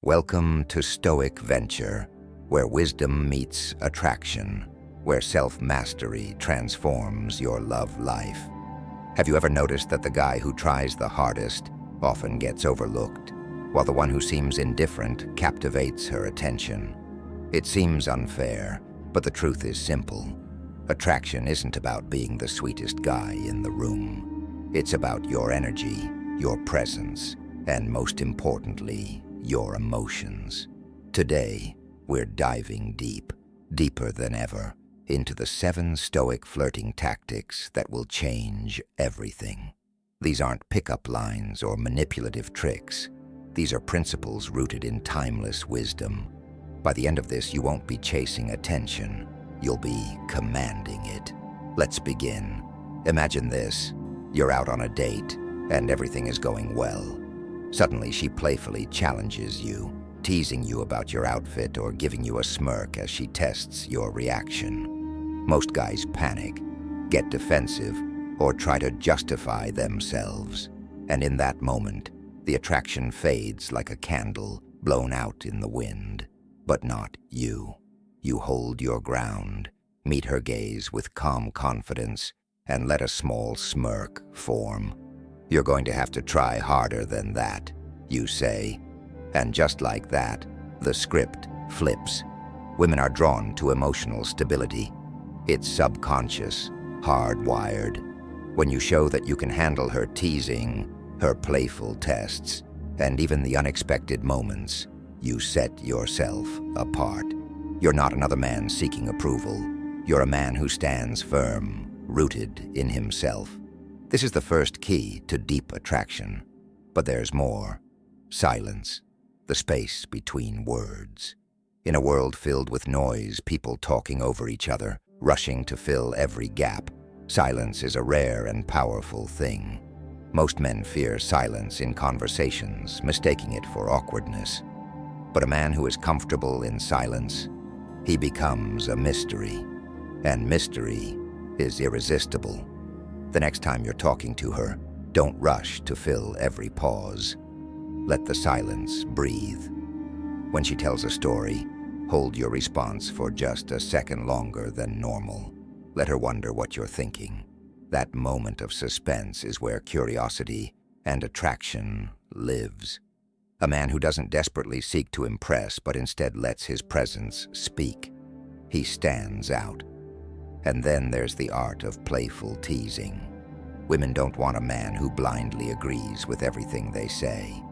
Welcome to Stoic Venture, where wisdom meets attraction, where self-mastery transforms your love life. Have you ever noticed that the guy who tries the hardest often gets overlooked, while the one who seems indifferent captivates her attention? It seems unfair, but the truth is simple. Attraction isn't about being the sweetest guy in the room. It's about your energy, your presence, and most importantly, your emotions. Today, we're diving deep, deeper than ever, into the 7 Stoic flirting tactics that will change everything. These aren't pickup lines or manipulative tricks. These are principles rooted in timeless wisdom. By the end of this, you won't be chasing attention. You'll be commanding it. Let's begin. Imagine this. You're out on a date, and everything is going well. Suddenly, she playfully challenges you, teasing you about your outfit or giving you a smirk as she tests your reaction. Most guys panic, get defensive, or try to justify themselves. And in that moment, the attraction fades like a candle blown out in the wind. But not you. You hold your ground, meet her gaze with calm confidence, and let a small smirk form. "You're going to have to try harder than that," you say. And just like that, the script flips. Women are drawn to emotional stability. It's subconscious, hardwired. When you show that you can handle her teasing, her playful tests, and even the unexpected moments, you set yourself apart. You're not another man seeking approval. You're a man who stands firm, rooted in himself. This is the first key to deep attraction. But there's more. Silence, the space between words. In a world filled with noise, people talking over each other, rushing to fill every gap, silence is a rare and powerful thing. Most men fear silence in conversations, mistaking it for awkwardness. But a man who is comfortable in silence, he becomes a mystery. And mystery is irresistible. The next time you're talking to her, don't rush to fill every pause. Let the silence breathe. When she tells a story, hold your response for just a second longer than normal. Let her wonder what you're thinking. That moment of suspense is where curiosity and attraction lives. A man who doesn't desperately seek to impress, but instead lets his presence speak. He stands out. And then there's the art of playful teasing. Women don't want a man who blindly agrees with everything they say.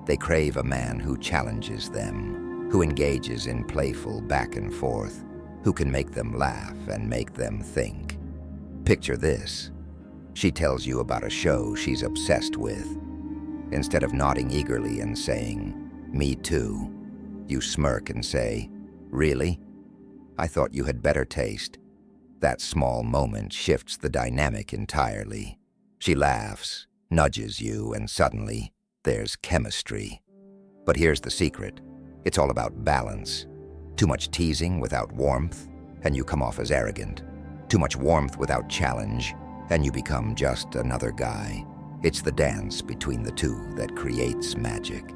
They crave a man who challenges them, who engages in playful back and forth, who can make them laugh and make them think. Picture this. She tells you about a show she's obsessed with. Instead of nodding eagerly and saying, "Me too," you smirk and say, "Really? I thought you had better taste." That small moment shifts the dynamic entirely. She laughs, nudges you, and suddenly, there's chemistry. But here's the secret. It's all about balance. Too much teasing without warmth, and you come off as arrogant. Too much warmth without challenge, and you become just another guy. It's the dance between the two that creates magic.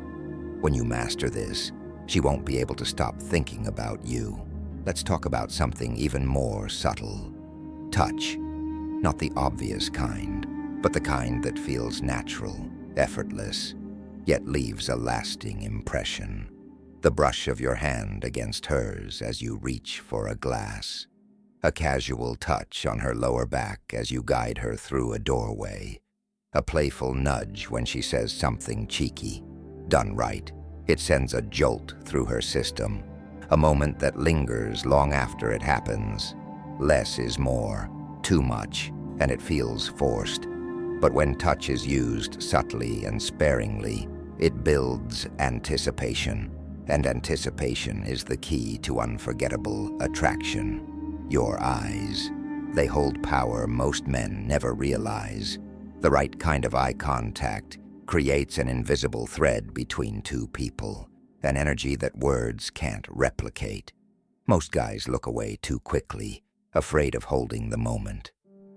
When you master this, she won't be able to stop thinking about you. Let's talk about something even more subtle. Touch. Not the obvious kind, but the kind that feels natural, effortless, yet leaves a lasting impression. The brush of your hand against hers as you reach for a glass. A casual touch on her lower back as you guide her through a doorway. A playful nudge when she says something cheeky. Done right, it sends a jolt through her system. A moment that lingers long after it happens. Less is more, too much, and it feels forced. But when touch is used subtly and sparingly, it builds anticipation. And anticipation is the key to unforgettable attraction. Your eyes. They hold power most men never realize. The right kind of eye contact creates an invisible thread between two people. An energy that words can't replicate. Most guys look away too quickly, afraid of holding the moment.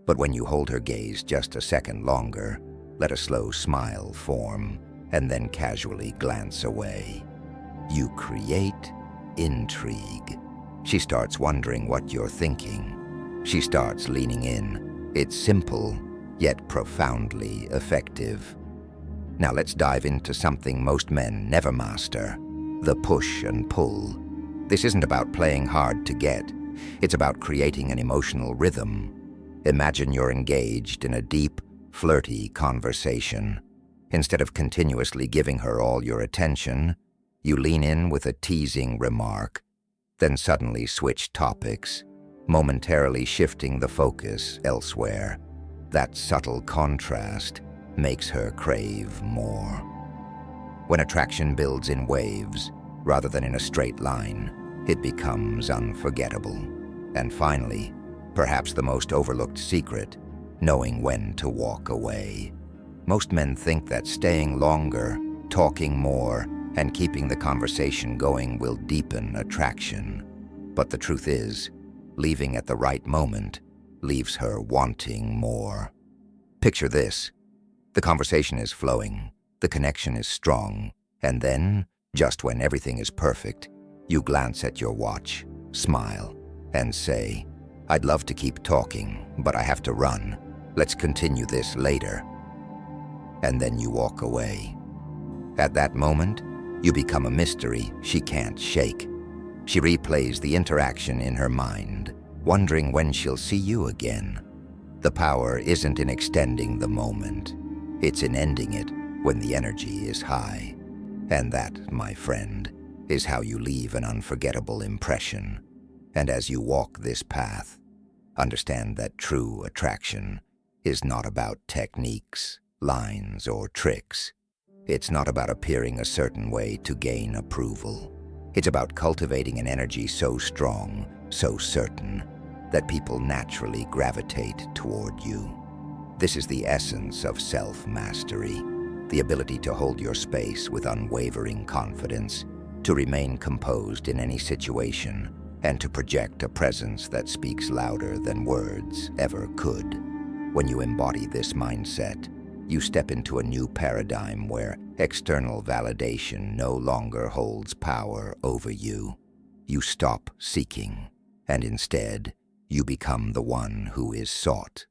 But when you hold her gaze just a second longer, let a slow smile form, and then casually glance away. You create intrigue. She starts wondering what you're thinking. She starts leaning in. It's simple, yet profoundly effective. Now let's dive into something most men never master: the push and pull. This isn't about playing hard to get. It's about creating an emotional rhythm. Imagine you're engaged in a deep, flirty conversation. Instead of continuously giving her all your attention, you lean in with a teasing remark, then suddenly switch topics, momentarily shifting the focus elsewhere. That subtle contrast makes her crave more. When attraction builds in waves, rather than in a straight line, it becomes unforgettable. And finally, perhaps the most overlooked secret: knowing when to walk away. Most men think that staying longer, talking more, and keeping the conversation going will deepen attraction. But the truth is, leaving at the right moment leaves her wanting more. Picture this. The conversation is flowing, the connection is strong, and then, just when everything is perfect, you glance at your watch, smile, and say, "I'd love to keep talking, but I have to run. Let's continue this later." And then you walk away. At that moment, you become a mystery she can't shake. She replays the interaction in her mind, wondering when she'll see you again. The power isn't in extending the moment. It's in ending it when the energy is high. And that, my friend, is how you leave an unforgettable impression. And as you walk this path, understand that true attraction is not about techniques, lines, or tricks. It's not about appearing a certain way to gain approval. It's about cultivating an energy so strong, so certain, that people naturally gravitate toward you. This is the essence of self-mastery, the ability to hold your space with unwavering confidence, to remain composed in any situation, and to project a presence that speaks louder than words ever could. When you embody this mindset, you step into a new paradigm where external validation no longer holds power over you. You stop seeking, and instead, you become the one who is sought.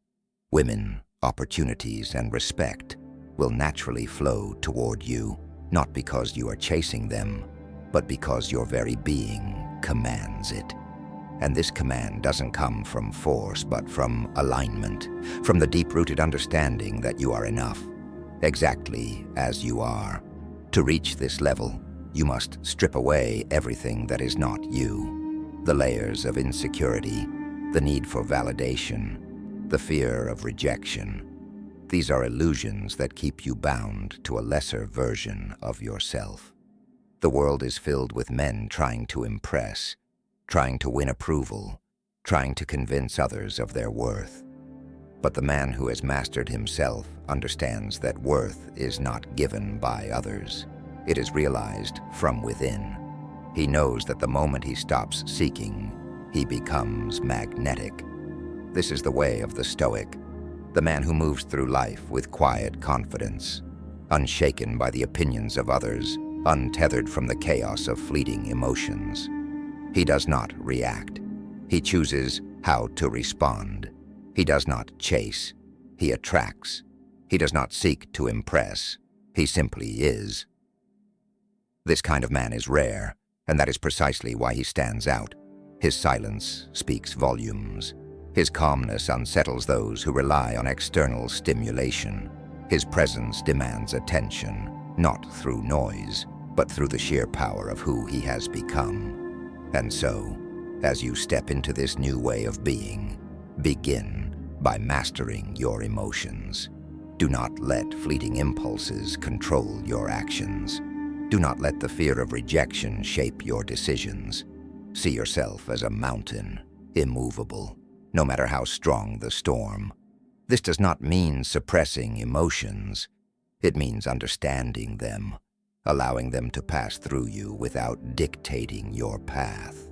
Women, opportunities, and respect will naturally flow toward you, not because you are chasing them, but because your very being commands it. And this command doesn't come from force, but from alignment, from the deep-rooted understanding that you are enough, exactly as you are. To reach this level, you must strip away everything that is not you. The layers of insecurity, the need for validation, the fear of rejection. These are illusions that keep you bound to a lesser version of yourself. The world is filled with men trying to impress, trying to win approval, trying to convince others of their worth. But the man who has mastered himself understands that worth is not given by others. It is realized from within. He knows that the moment he stops seeking, he becomes magnetic. This is the way of the Stoic, the man who moves through life with quiet confidence, unshaken by the opinions of others, untethered from the chaos of fleeting emotions. He does not react. He chooses how to respond. He does not chase. He attracts. He does not seek to impress. He simply is. This kind of man is rare, and that is precisely why he stands out. His silence speaks volumes. His calmness unsettles those who rely on external stimulation. His presence demands attention, not through noise, but through the sheer power of who he has become. And so, as you step into this new way of being, begin by mastering your emotions. Do not let fleeting impulses control your actions. Do not let the fear of rejection shape your decisions. See yourself as a mountain, immovable, no matter how strong the storm. This does not mean suppressing emotions. It means understanding them, allowing them to pass through you without dictating your path.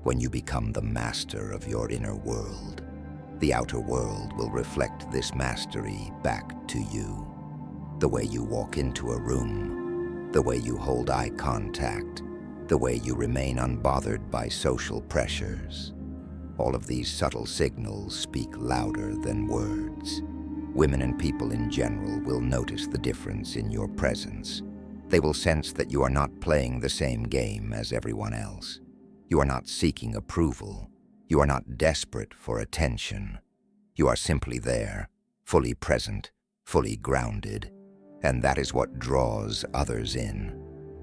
When you become the master of your inner world, the outer world will reflect this mastery back to you. The way you walk into a room, the way you hold eye contact, the way you remain unbothered by social pressures. All of these subtle signals speak louder than words. Women and people in general will notice the difference in your presence. They will sense that you are not playing the same game as everyone else. You are not seeking approval. You are not desperate for attention. You are simply there, fully present, fully grounded, and that is what draws others in.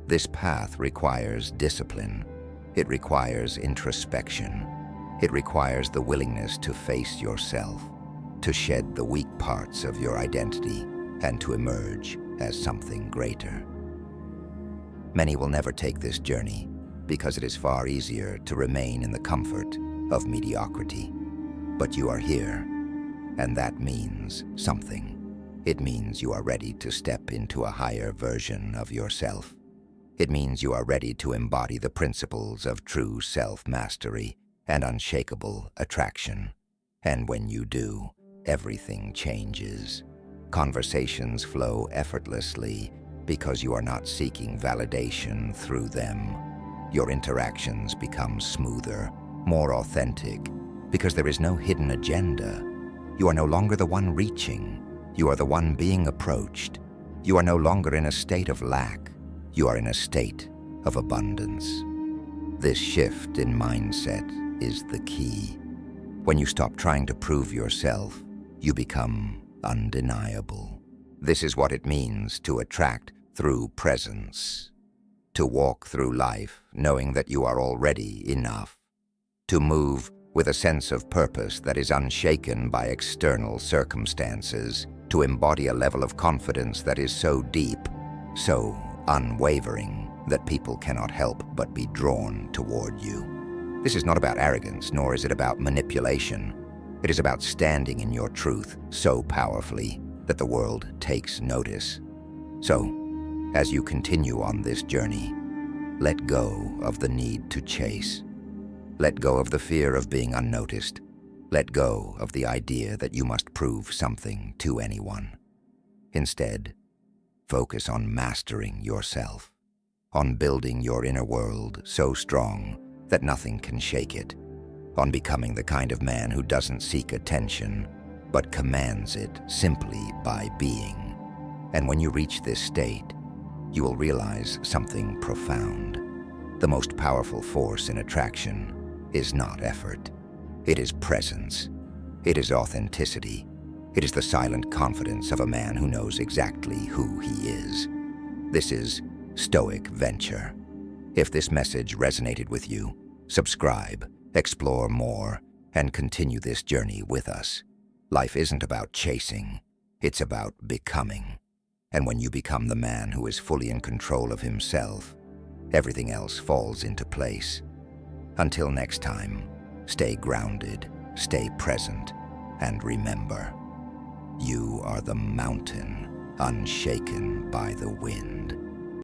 This path requires discipline. It requires introspection. It requires the willingness to face yourself, to shed the weak parts of your identity, and to emerge as something greater. Many will never take this journey because it is far easier to remain in the comfort of mediocrity. But you are here, and that means something. It means you are ready to step into a higher version of yourself. It means you are ready to embody the principles of true self-mastery and unshakable attraction. And when you do, everything changes. Conversations flow effortlessly because you are not seeking validation through them. Your interactions become smoother, more authentic, because there is no hidden agenda. You are no longer the one reaching. You are the one being approached. You are no longer in a state of lack. You are in a state of abundance. This shift in mindset is the key. When you stop trying to prove yourself, you become undeniable. This is what it means to attract through presence. To walk through life knowing that you are already enough. To move with a sense of purpose that is unshaken by external circumstances. To embody a level of confidence that is so deep, so unwavering, that people cannot help but be drawn toward you. This is not about arrogance, nor is it about manipulation. It is about standing in your truth so powerfully that the world takes notice. So, as you continue on this journey, let go of the need to chase. Let go of the fear of being unnoticed. Let go of the idea that you must prove something to anyone. Instead, focus on mastering yourself, on building your inner world so strong that nothing can shake it, on becoming the kind of man who doesn't seek attention, but commands it simply by being. And when you reach this state, you will realize something profound. The most powerful force in attraction is not effort. It is presence. It is authenticity. It is the silent confidence of a man who knows exactly who he is. This is Stoic Venture. If this message resonated with you, subscribe, explore more, and continue this journey with us. Life isn't about chasing. It's about becoming. And when you become the man who is fully in control of himself, everything else falls into place. Until next time, stay grounded, stay present, and remember, you are the mountain unshaken by the wind.